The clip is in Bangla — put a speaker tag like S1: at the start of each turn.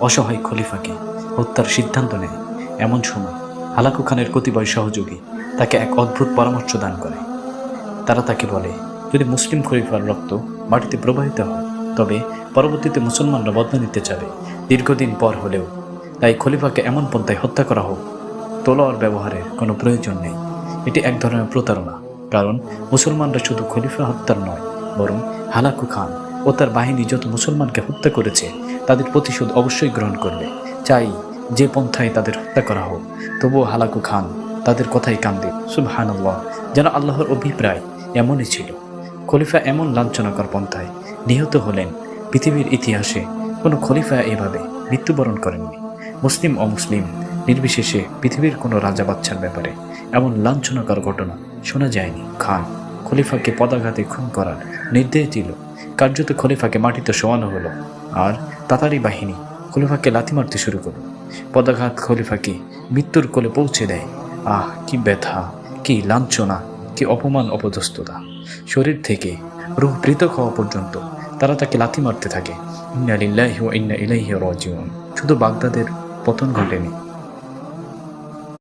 S1: অসহায় খলিফাকে হত্যার সিদ্ধান্ত নেয়। এমন সময় হালাকু খানের কতিপয় সহযোগী তাকে এক অদ্ভুত পরামর্শ দান করে। তারা তাকে বলে, যদি মুসলিম খলিফার রক্ত মাটিতে প্রবাহিত হয় তবে পরবর্তীতে মুসলমানরা বদলা নিতে চাবে দীর্ঘদিন পর হলেও। তাই খলিফাকে এমন পন্থায় হত্যা করা হোক, তলোয়ার ব্যবহারের কোনো প্রয়োজন নেই। এটি এক ধরনের প্রতারণা, কারণ মুসলমানরা শুধু খলিফা হত্যার নয়, বরং হালাকু খান ও তার বাহিনী যত মুসলমানকে হত্যা করেছে তাদের প্রতিশোধ অবশ্যই গ্রহণ করবে। চাই যে পন্থায় তাদের হত্যা করা হোক, তবুও হালাকু খান তাদের কথাই কান দেবে। সুবহানাল্লাহ, যেন আল্লাহর অভিপ্রায় এমনই ছিল। খলিফা এমন লাঞ্ছনাকর পন্থায় নিহত হলেন, পৃথিবীর ইতিহাসে কোনো খলিফা এভাবে মৃত্যুবরণ করেননি। মুসলিম অমুসলিম নির্বিশেষে পৃথিবীর কোনো রাজা বাদশার ব্যাপারে এমন লাঞ্ছনাকর ঘটনা শোনা যায়নি। খান খলিফাকে পদাঘাতে খুন করার নির্দেশ দিল। কার্যত খলিফাকে মাটিতে শোয়ানো হলো, আর তাতারি বাহিনী খলিফাকে লাথি মারতে শুরু করল। পদাঘাত খলিফাকে মৃত্যুর কোলে পৌঁছে দেয়। আহ, কি ব্যথা, কি লাঞ্ছনা, কি অপমান, অপদস্থতা! শরীর থেকে রূহ পৃথক হওয়া পর্যন্ত তারা তাকে লাথি মারতে থাকে। ইন্না লিল্লাহি ওয়া ইন্না ইলাইহি রাজিউন। শুধু বাগদাদের পতন ঘটেনি,